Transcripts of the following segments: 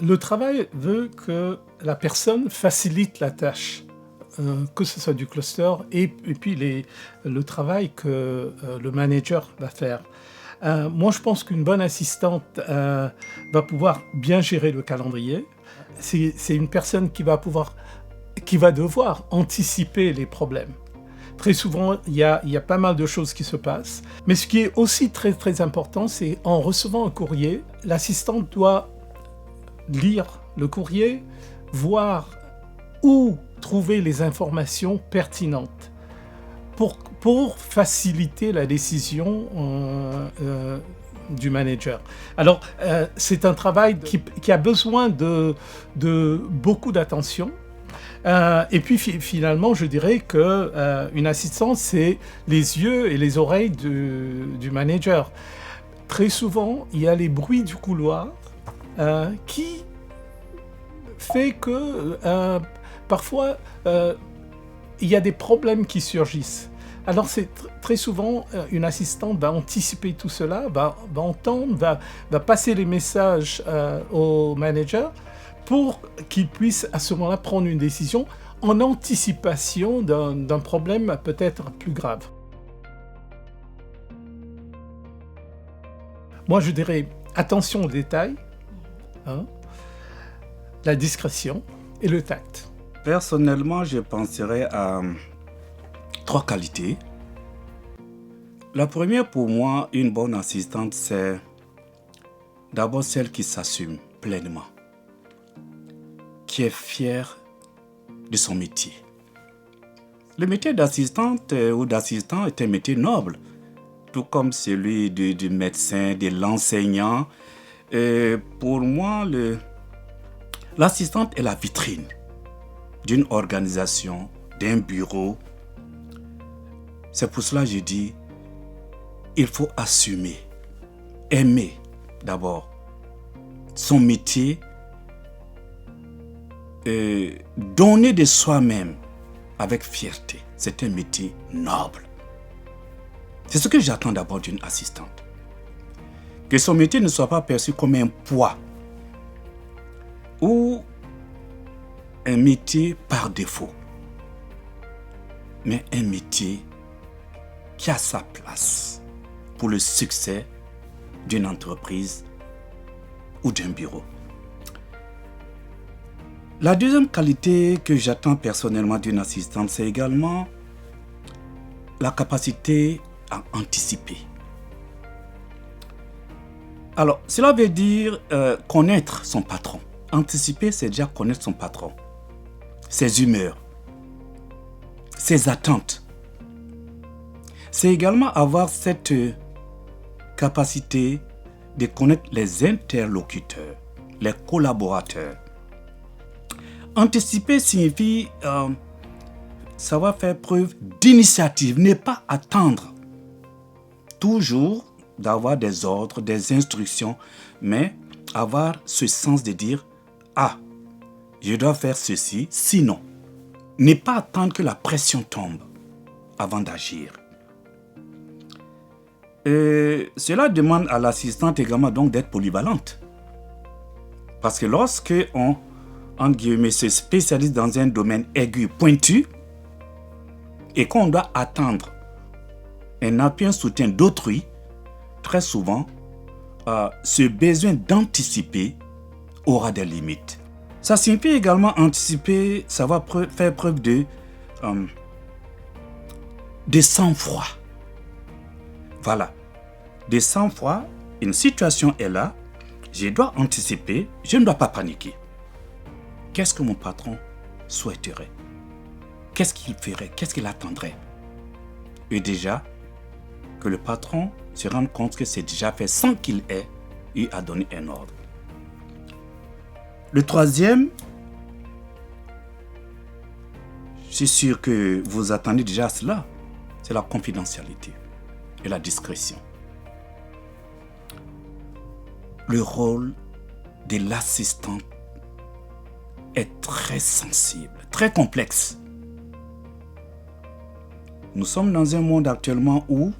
Le travail veut que la personne facilite la tâche, que ce soit du cluster et puis le travail que le manager va faire. Moi, je pense qu'une bonne assistante va pouvoir bien gérer le calendrier. C'est une personne qui va devoir anticiper les problèmes. Très souvent, il y a pas mal de choses qui se passent. Mais ce qui est aussi très, très important, c'est en recevant un courrier, l'assistante doit lire le courrier, voir où trouver les informations pertinentes pour faciliter la décision du manager. Alors, c'est un travail qui a besoin de beaucoup d'attention. Et puis finalement, je dirais qu'une assistante, c'est les yeux et les oreilles du manager. Très souvent, il y a les bruits du couloir qui fait que parfois, il y a des problèmes qui surgissent. Alors c'est très souvent, une assistante va anticiper tout cela, va entendre, va passer les messages au manager pour qu'il puisse à ce moment-là prendre une décision en anticipation d'un problème peut-être plus grave. Moi, je dirais attention aux détails, la discrétion et le tact. Personnellement, je penserais à 3 qualités. La première, pour moi, une bonne assistante, c'est d'abord celle qui s'assume pleinement, qui est fière de son métier. Le métier d'assistante ou d'assistant est un métier noble, tout comme celui du médecin, de l'enseignant. Pour moi, l'assistante est la vitrine d'une organisation, d'un bureau. C'est pour cela que je dis, il faut assumer, aimer d'abord son métier, donner de soi-même avec fierté. C'est un métier noble. C'est ce que j'attends d'abord d'une assistante. Que son métier ne soit pas perçu comme un poids ou un métier par défaut, mais un métier qui a sa place pour le succès d'une entreprise ou d'un bureau. La deuxième qualité que j'attends personnellement d'une assistante, c'est également la capacité à anticiper. Alors, cela veut dire connaître son patron. Anticiper, c'est déjà connaître son patron, ses humeurs, ses attentes. C'est également avoir cette capacité de connaître les interlocuteurs, les collaborateurs. Anticiper signifie savoir faire preuve d'initiative, ne pas attendre toujours d'avoir des ordres, des instructions, mais avoir ce sens de dire « Ah, je dois faire ceci, sinon ». Ne pas attendre que la pression tombe avant d'agir. Cela demande à l'assistante également donc d'être polyvalente. Parce que lorsque on, entre guillemets, se spécialise dans un domaine aigu, pointu, et qu'on doit attendre un appui, un soutien d'autrui, très souvent, ce besoin d'anticiper aura des limites. Ça signifie également anticiper, savoir faire preuve de sang-froid. Voilà. De sang-froid, une situation est là, je dois anticiper, je ne dois pas paniquer. Qu'est-ce que mon patron souhaiterait? Qu'est-ce qu'il ferait? Qu'est-ce qu'il attendrait? Et déjà, que le patron se rende compte que c'est déjà fait sans qu'il ait eu à donner un ordre. Le troisième, je suis sûr que vous attendez déjà cela, c'est la confidentialité et la discrétion. Le rôle de l'assistant est très sensible, très complexe. Nous sommes dans un monde actuellement où,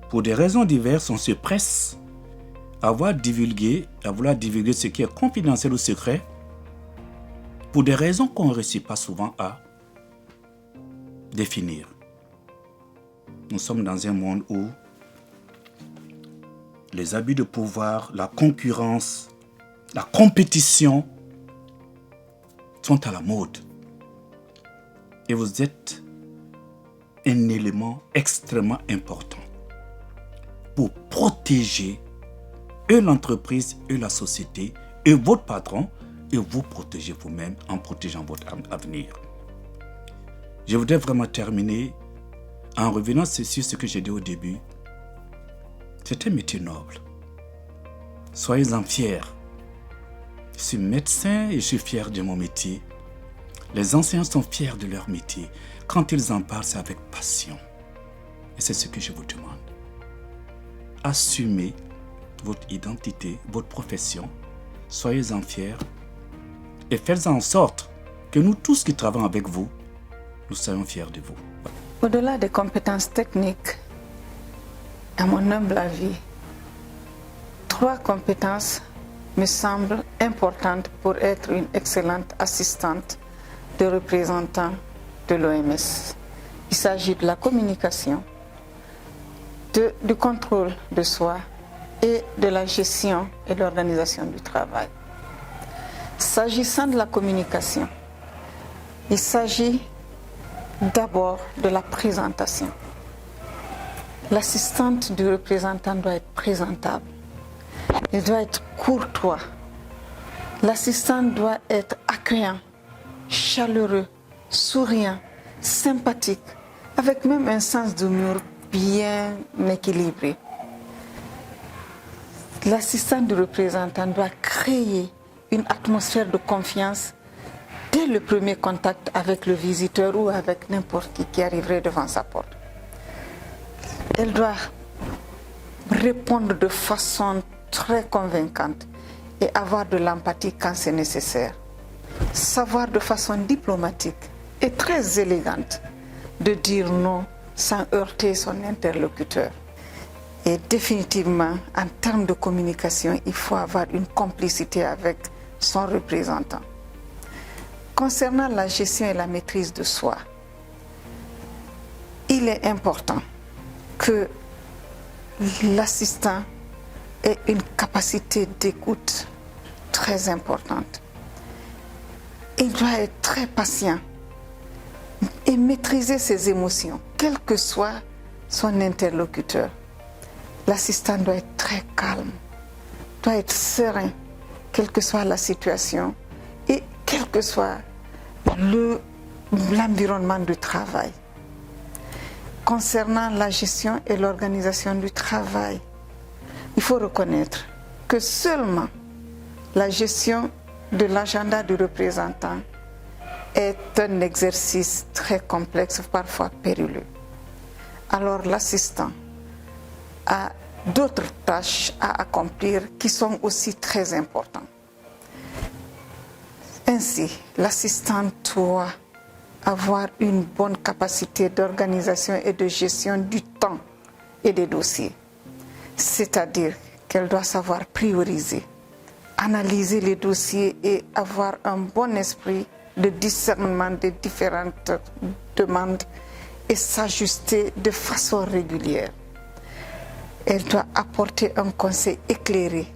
pour des raisons diverses, on se presse à vouloir divulguer ce qui est confidentiel ou secret pour des raisons qu'on ne réussit pas souvent à définir. Nous sommes dans un monde où les abus de pouvoir, la concurrence, la compétition sont à la mode. Et vous êtes un élément extrêmement important pour protéger l'entreprise et la société et votre patron et vous protéger vous-même en protégeant votre avenir. Je voudrais vraiment terminer en revenant sur ce que j'ai dit au début. C'est un métier noble. Soyez-en fiers. Je suis médecin et je suis fier de mon métier. Les enseignants sont fiers de leur métier. Quand ils en parlent, c'est avec passion. Et c'est ce que je vous demande. Assumez votre identité, votre profession. Soyez-en fiers. Et faites en sorte que nous tous qui travaillons avec vous, nous soyons fiers de vous. Au-delà des compétences techniques, à mon humble avis, 3 compétences me semblent importantes pour être une excellente assistante de représentant de l'OMS. Il s'agit de la communication, du contrôle de soi et de la gestion et de l'organisation du travail. S'agissant de la communication, il s'agit d'abord de la présentation. L'assistante du représentant doit être présentable. Il doit être courtois. L'assistant doit être accueillant, chaleureux, souriant, sympathique, avec même un sens d'humour bien équilibré. L'assistant du représentant doit créer une atmosphère de confiance dès le premier contact avec le visiteur ou avec n'importe qui arriverait devant sa porte. Elle doit répondre de façon très convaincante et avoir de l'empathie quand c'est nécessaire. Savoir de façon diplomatique et très élégante de dire non sans heurter son interlocuteur. Et définitivement, en termes de communication, il faut avoir une complicité avec son représentant. Concernant la gestion et la maîtrise de soi, il est important que l'assistant ait une capacité d'écoute très importante. Il doit être très patient et maîtriser ses émotions, quel que soit son interlocuteur. L'assistant doit être très calme, doit être serein, quelle que soit la situation et quel que soit l'environnement du travail. Concernant la gestion et l'organisation du travail, il faut reconnaître que seulement la gestion de l'agenda du représentant est un exercice très complexe, parfois périlleux. Alors l'assistant a d'autres tâches à accomplir qui sont aussi très importantes. Ainsi, l'assistant doit avoir une bonne capacité d'organisation et de gestion du temps et des dossiers. C'est-à-dire qu'elle doit savoir prioriser, analyser les dossiers et avoir un bon esprit de discernement des différentes demandes et s'ajuster de façon régulière. Elle doit apporter un conseil éclairé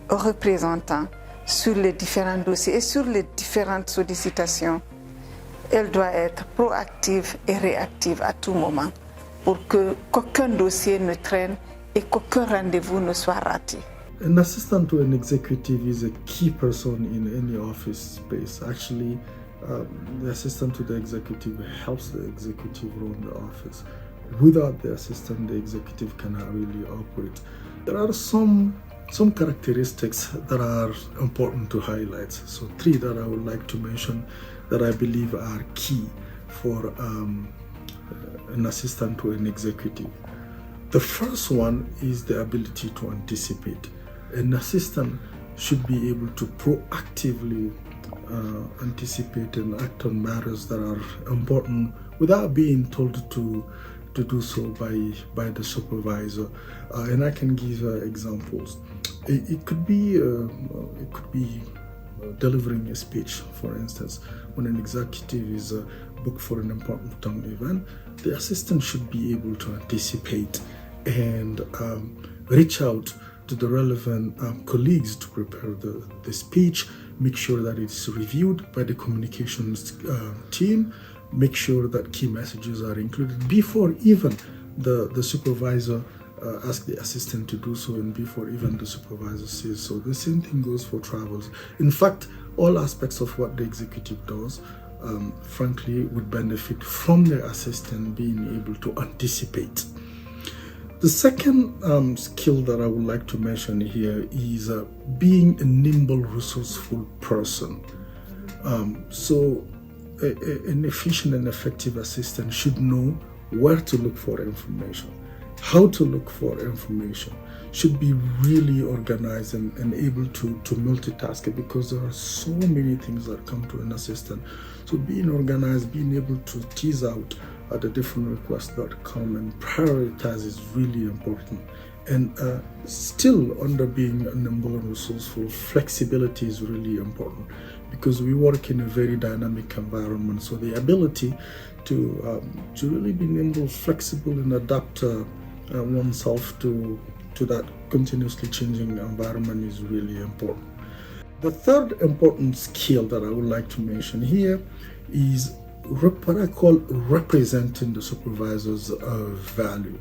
aux représentants sur les différents dossiers et sur les différentes sollicitations. Elle doit être proactive et réactive à tout moment pour qu'aucun dossier ne traîne et qu'aucun rendez-vous ne soit raté. An assistant to an executive is a key person in any office space. Actually, the assistant to the executive helps the executive run the office. Without the assistant, the executive cannot really operate. There are some characteristics that are important to highlight. So 3 that I would like to mention that I believe are key for an assistant to an executive. The first one is the ability to anticipate. An assistant should be able to proactively anticipate and act on matters that are important without being told to to do so by the supervisor. And I can give examples. It could be delivering a speech, for instance. When an executive is booked for an important event, the assistant should be able to anticipate and reach out to the relevant colleagues to prepare the speech, make sure that it's reviewed by the communications team, make sure that key messages are included before even the supervisor asks the assistant to do so, and before even the supervisor says so. The same thing goes for travels. In fact, all aspects of what the executive does, frankly, would benefit from the assistant being able to anticipate. The second skill that I would like to mention here is being a nimble, resourceful person. So an efficient and effective assistant should know where to look for information, how to look for information, should be really organized and able to multitask it, because there are so many things that come to an assistant. So being organized, being able to tease out the different requests that come and prioritize is really important. And still, under being nimble and resourceful, flexibility is really important, because we work in a very dynamic environment. So the ability to really be nimble, flexible, and adapt oneself to that continuously changing environment is really important. The third important skill that I would like to mention here is what I call representing the supervisor's value.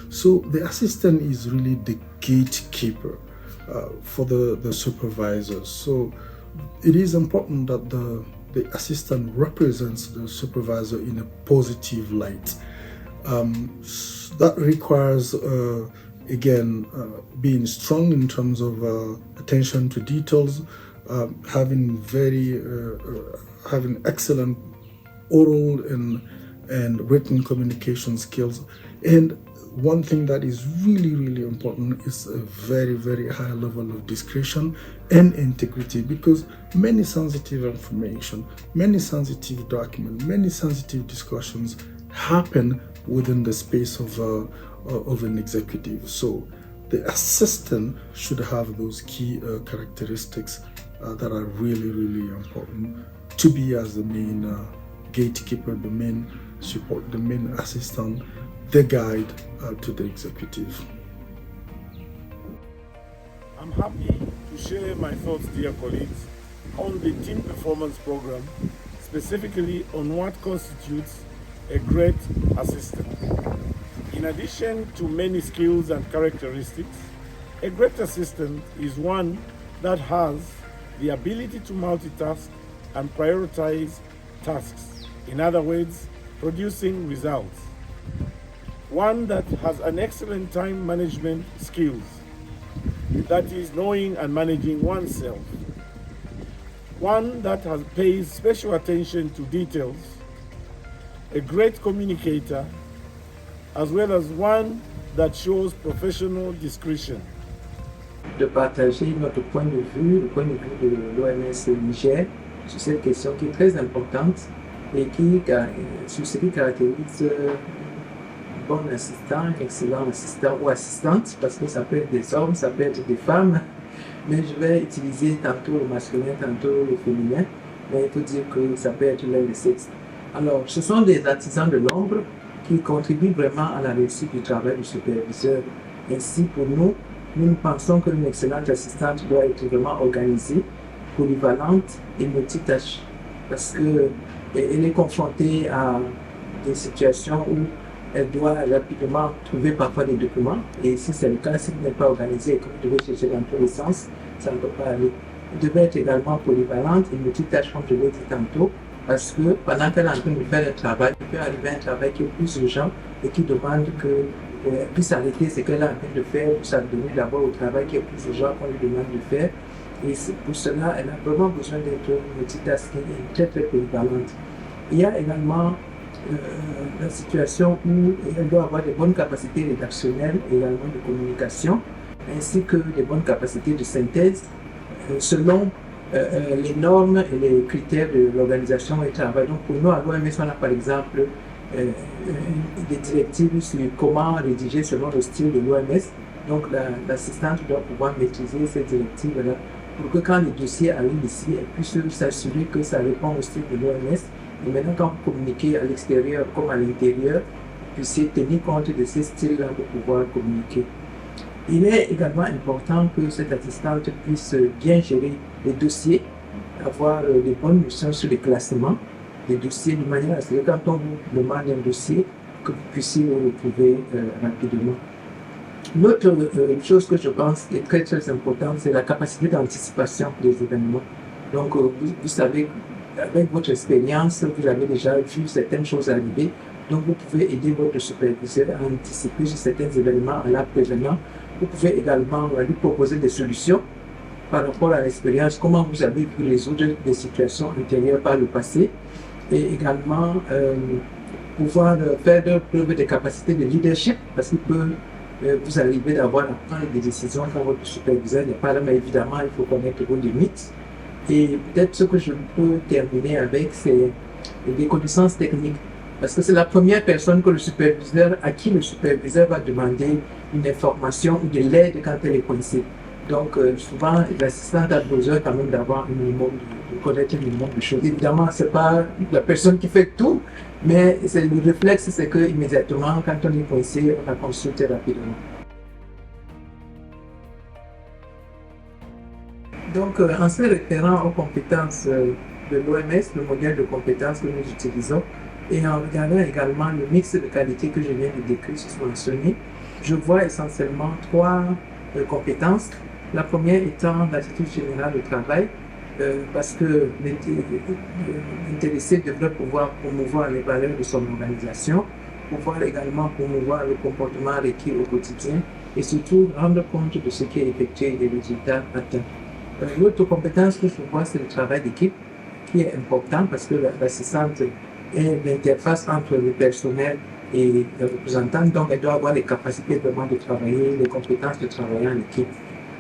So the assistant is really the gatekeeper for the supervisors. So it is important that the assistant represents the supervisor in a positive light. That requires, again, being strong in terms of attention to details, having excellent oral and written communication skills. And one thing that is really, really important is a very, very high level of discretion and integrity, because many sensitive information, many sensitive documents, many sensitive discussions happen within the space of an executive. So the assistant should have those key characteristics that are really, really important to be as the main gatekeeper, the main support, the main assistant, the guide to the executive. I'm happy to share my thoughts, dear colleagues, on the team performance program, specifically on what constitutes a great assistant. In addition to many skills and characteristics, a great assistant is one that has the ability to multitask and prioritize tasks. In other words, producing results. One that has an excellent time management skills, that is knowing and managing oneself. One that pays special attention to details, a great communicator, as well as one that shows professional discretion. De partager notre point de vue, le point de vue de l'OMS Niger, sur cette question qui est très importante et sur ce qui caractérise un bon assistant, excellent assistant ou assistante, parce que ça peut être des hommes, ça peut être des femmes, mais je vais utiliser tantôt le masculin, tantôt le féminin, mais il faut dire que ça peut être l'un des sexes. Alors, ce sont des artisans de l'ombre qui contribuent vraiment à la réussite du travail du superviseur. Ainsi, pour nous, nous pensons qu'une excellente assistante doit être vraiment organisée, polyvalente et multitâche, parce qu'elle est confrontée à des situations où elle doit rapidement trouver parfois des documents, et si c'est le cas, si elle n'est pas organisée et que vous devez chercher dans tous les sens, ça ne peut pas aller. Elle devait être également polyvalente et multitâche, comme je l'ai dit tantôt, parce que pendant qu'elle est en train de faire un travail, il peut arriver un travail qui est plus urgent et qui demande qu'elle puisse arrêter ce qu'elle est en train de faire pour s'adonner d'abord au travail qui est plus urgent qu'on lui demande de faire. Et pour cela, elle a vraiment besoin d'être multitasking et très très polyvalente. Il y a également la situation où elle doit avoir de bonnes capacités rédactionnelles et également de communication, ainsi que de bonnes capacités de synthèse selon les normes et les critères de l'organisation et du travail. Donc pour nous, à l'OMS, on a par exemple des directives sur comment rédiger selon le style de l'OMS. Donc l'assistante doit pouvoir maîtriser ces directives-là pour que quand les dossiers arrivent ici, elle puisse s'assurer que ça répond au style de l'OMS. Et maintenant, quand vous communiquez à l'extérieur comme à l'intérieur, vous puissiez tenir compte de ces styles-là pour pouvoir communiquer. Il est également important que cette assistante puisse bien gérer les dossiers, avoir de bonnes notions sur les classements des dossiers, de manière à ce que quand on vous demande un dossier, que vous puissiez le retrouver rapidement. L'autre chose que je pense est très très importante, c'est la capacité d'anticipation des événements. Donc vous savez, avec votre expérience, vous avez déjà vu certaines choses arriver, donc vous pouvez aider votre superviseur à anticiper sur certains événements en la prévenant. Vous pouvez également lui proposer des solutions par rapport à l'expérience, comment vous avez pu résoudre des situations antérieures par le passé, et également pouvoir faire preuve de capacités de leadership, parce qu'il peut vous arriver d'avoir à prendre des décisions quand votre superviseur n'est pas là, mais évidemment il faut connaître vos limites. Et peut-être ce que je peux terminer avec, c'est des connaissances techniques, parce que c'est la première personne à qui le superviseur va demander une information ou de l'aide quand elle est coincée. Donc souvent l'assistante a besoin quand même d'avoir un minimum de connaître un minimum de choses. Évidemment, c'est pas la personne qui fait tout, mais c'est le réflexe, c'est que immédiatement quand on est coincé, on la consulte rapidement. Donc en se référant aux compétences de l'OMS, le modèle de compétences que nous utilisons, et en regardant également le mix de qualité que je viens de décrire sur mentionné, je vois essentiellement trois compétences. La première étant l'attitude générale au travail, parce que l'intéressé devrait pouvoir promouvoir les valeurs de son organisation, pouvoir également promouvoir le comportement requis au quotidien et surtout rendre compte de ce qui est effectué et des résultats atteints. L'autre compétence que je vois, c'est le travail d'équipe, qui est important parce que l'assistante est l'interface entre le personnel et le représentant, donc elle doit avoir les capacités vraiment de travailler, les compétences de travailler en équipe.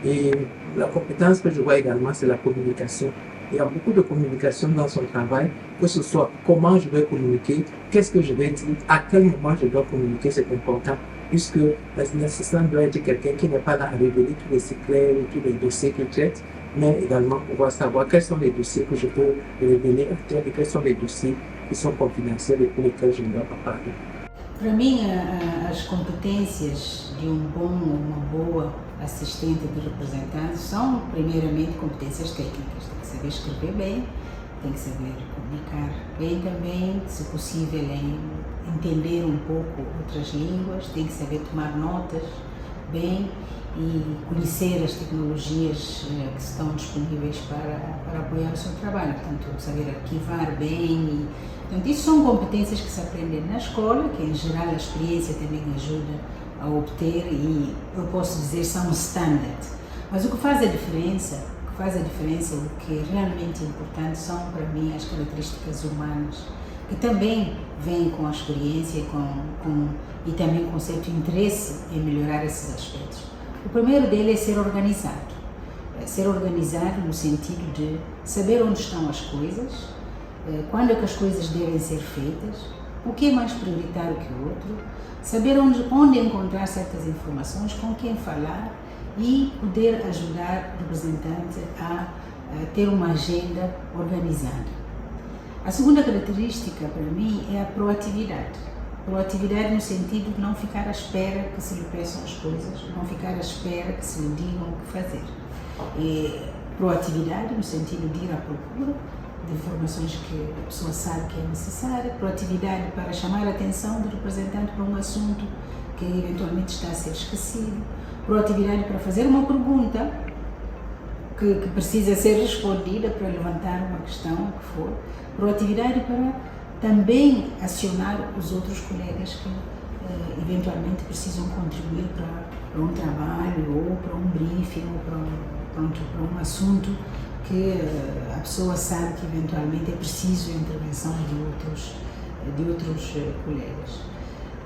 Et la compétence que je vois également, c'est la communication. Il y a beaucoup de communication dans son travail, que ce soit comment je vais communiquer, qu'est-ce que je vais dire, à quel moment je dois communiquer, c'est important, puisque l'assistant doit être quelqu'un qui n'est pas là à révéler tous les secrets ou tous les dossiers qu'il traite, mais également pouvoir savoir quels sont les dossiers que je peux révéler à terre et quels sont les dossiers qui sont confidentiels et pour lesquels je ne dois pas parler. Para mim, as competências de bom ou uma boa assistente de representante são, primeiramente, competências técnicas. Tem que saber escrever bem, tem que saber comunicar bem também, se possível, entender um pouco outras línguas, tem que saber tomar notas bem e conhecer as tecnologias que estão disponíveis para apoiar o seu trabalho. Portanto, saber arquivar bem. Portanto, isso são competências que se aprendem na escola, que em geral a experiência também ajuda a obter e eu posso dizer são standard. Mas o que faz a diferença, o que é realmente importante são para mim as características humanas, que também vêm com a experiência e também com certo interesse em melhorar esses aspectos. O primeiro dele é ser organizado. Ser organizado no sentido de saber onde estão as coisas, quando é que as coisas devem ser feitas, o que é mais prioritário que o outro, saber onde encontrar certas informações, com quem falar e poder ajudar o representante a ter uma agenda organizada. A segunda característica para mim é a proatividade. Proatividade no sentido de não ficar à espera que se lhe peçam as coisas, não ficar à espera que se lhe digam o que fazer. E proatividade no sentido de ir à procura de informações que a pessoa sabe que é necessária, proatividade para chamar a atenção do representante para um assunto que eventualmente está a ser esquecido, proatividade para fazer uma pergunta que precisa ser respondida, para levantar uma questão, o que for, proatividade para também acionar os outros colegas que eventualmente precisam contribuir para um trabalho ou para um briefing ou para um assunto que a pessoa sabe que eventualmente é preciso a intervenção de outros colegas.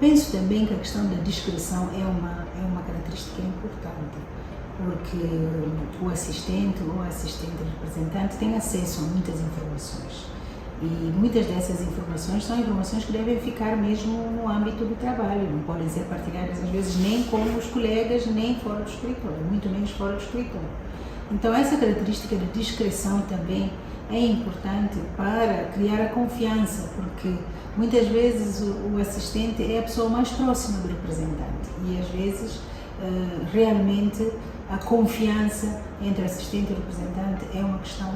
Penso também que a questão da discrição é uma característica importante, porque o assistente ou a assistente representante tem acesso a muitas informações E muitas dessas informações são informações que devem ficar mesmo no âmbito do trabalho, não podem ser partilhadas às vezes nem com os colegas, nem fora do escritório, muito menos fora do escritório. Então essa característica de discrição também é importante para criar a confiança, porque muitas vezes o assistente é a pessoa mais próxima do representante e às vezes realmente a confiança entre assistente e representante é uma questão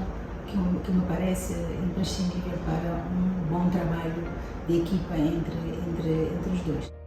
que me parece imprescindível para um bom trabalho de equipa entre os dois.